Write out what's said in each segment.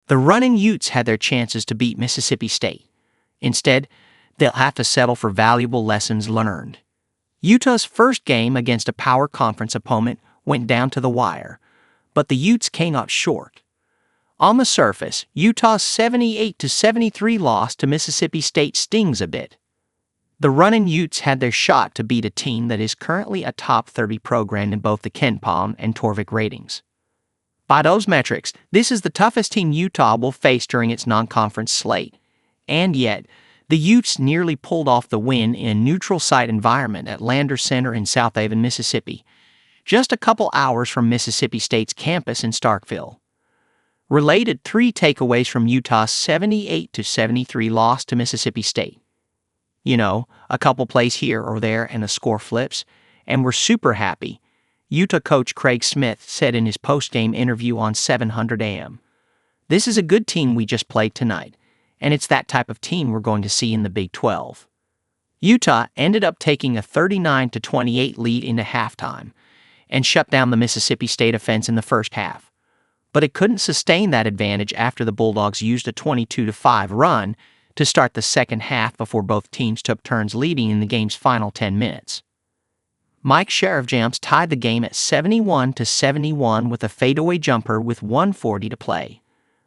The Runnin Utes had their chances to beat Mississippi State. Instead, they'll have to settle for valuable lessons learned. Utah's first game against a power conference opponent went down to the wire, but the Utes came up short. On the surface, Utah's 78-73 loss to Mississippi State stings a bit. The Runnin Utes had their shot to beat a team that is currently a top 30 program in both the KenPom and Torvik ratings. By those metrics, this is the toughest team Utah will face during its non-conference slate. And yet, the Utes nearly pulled off the win in a neutral site environment at Landers Center in South Haven, Mississippi, just a couple hours from Mississippi State's campus in Starkville. Related 3 takeaways from Utah's 78-73 loss to Mississippi State. You know, a couple plays here or there and the score flips, and we're super happy, Utah coach Craig Smith said in his post-game interview on 700 AM. This is a good team we just played tonight, and it's that type of team we're going to see in the Big 12. Utah ended up taking a 39-28 lead into halftime and shut down the Mississippi State offense in the first half. But it couldn't sustain that advantage after the Bulldogs used a 22-5 run to start the second half before both teams took turns leading in the game's final 10 minutes. Mike Sheriff-Jams tied the game at 71-71 with a fadeaway jumper with 1:40 to play.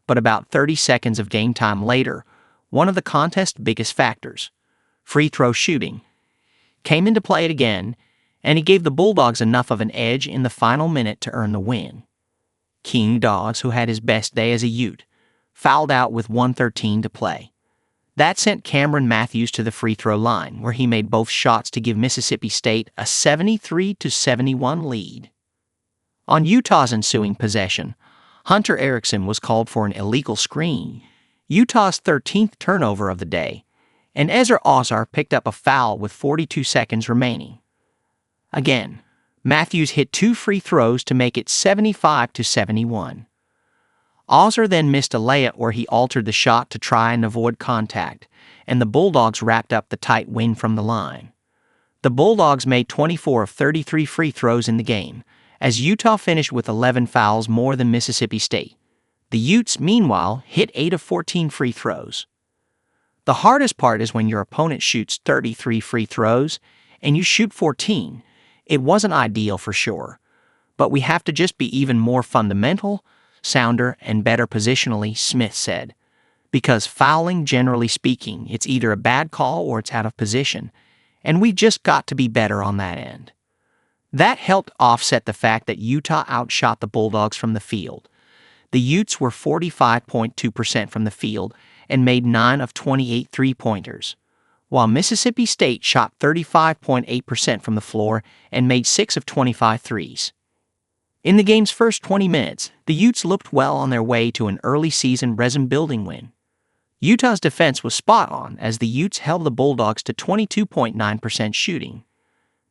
But about 30 seconds of game time later, one of the contest's biggest factors, free throw shooting, came into play again, and he gave the Bulldogs enough of an edge in the final minute to earn the win. King Dawes, who had his best day as a Ute, fouled out with 1:13 to play. That sent Cameron Matthews to the free throw line, where he made both shots to give Mississippi State a 73-71 lead. On Utah's ensuing possession, Hunter Erickson was called for an illegal screen, Utah's 13th turnover of the day, and Ezra Ozar picked up a foul with 42 seconds remaining. Again, Matthews hit 2 free throws to make it 75-71. Ozar then missed a layup where he altered the shot to try and avoid contact, and the Bulldogs wrapped up the tight win from the line. The Bulldogs made 24 of 33 free throws in the game, as Utah finished with 11 fouls more than Mississippi State. The Utes, meanwhile, hit 8 of 14 free throws. The hardest part is when your opponent shoots 33 free throws and you shoot 14. It wasn't ideal for sure, but we have to just be even more fundamental, sounder, and better positionally, Smith said. Because fouling, generally speaking, it's either a bad call or it's out of position, and we've just got to be better on that end. That helped offset the fact that Utah outshot the Bulldogs from the field. The Utes were 45.2% from the field and made 9 of 28 three-pointers, while Mississippi State shot 35.8% from the floor and made 6 of 25 threes. In the game's first 20 minutes, the Utes looked well on their way to an early-season resume-building win. Utah's defense was spot on as the Utes held the Bulldogs to 22.9% shooting.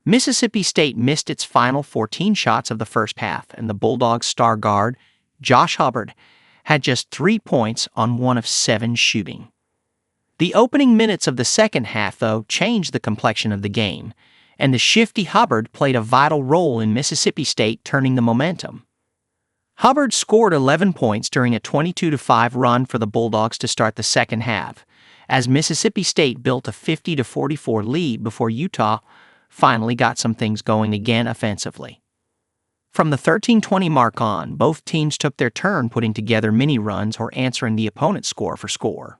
Mississippi State missed its final 14 shots of the first half, and the Bulldogs' star guard, Josh Hubbard, had just 3 points on 1 of 7 shooting. The opening minutes of the second half, though, changed the complexion of the game, and the shifty Hubbard played a vital role in Mississippi State turning the momentum. Hubbard scored 11 points during a 22-5 run for the Bulldogs to start the second half, as Mississippi State built a 50-44 lead before Utah finally got some things going again offensively. From the 13-20 mark on, both teams took their turn putting together mini-runs or answering the opponent's score for score.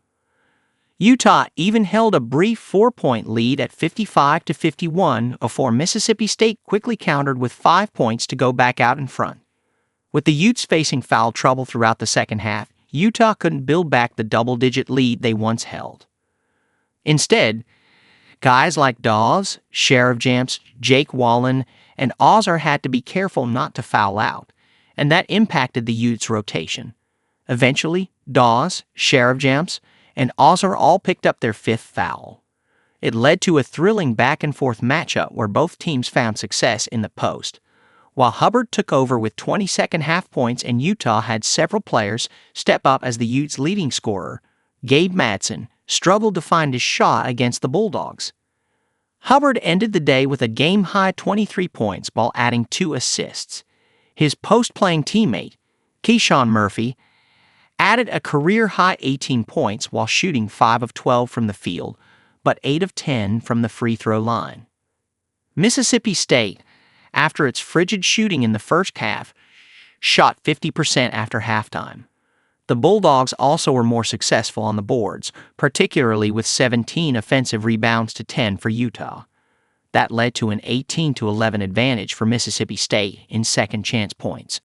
Utah even held a brief 4-point lead at 55-51 before Mississippi State quickly countered with 5 points to go back out in front. With the Utes facing foul trouble throughout the second half, Utah couldn't build back the double-digit lead they once held. Instead, guys like Dawes, Sheriff-Jams, Jake Wallen, and Ozar had to be careful not to foul out, and that impacted the Utes' rotation. Eventually, Dawes, Sheriff-Jams, and Ozar all picked up their 5th foul. It led to a thrilling back-and-forth matchup where both teams found success in the post. While Hubbard took over with 20 second-half points and Utah had several players step up as the Utes' leading scorer, Gabe Madsen struggled to find his shot against the Bulldogs. Hubbard ended the day with a game-high 23 points while adding 2 assists. His post-playing teammate, Keyshawn Murphy, added a career-high 18 points while shooting 5 of 12 from the field, but 8 of 10 from the free throw line. Mississippi State, after its frigid shooting in the first half, shot 50% after halftime. The Bulldogs also were more successful on the boards, particularly with 17 offensive rebounds to 10 for Utah. That led to an 18-11 advantage for Mississippi State in second chance points.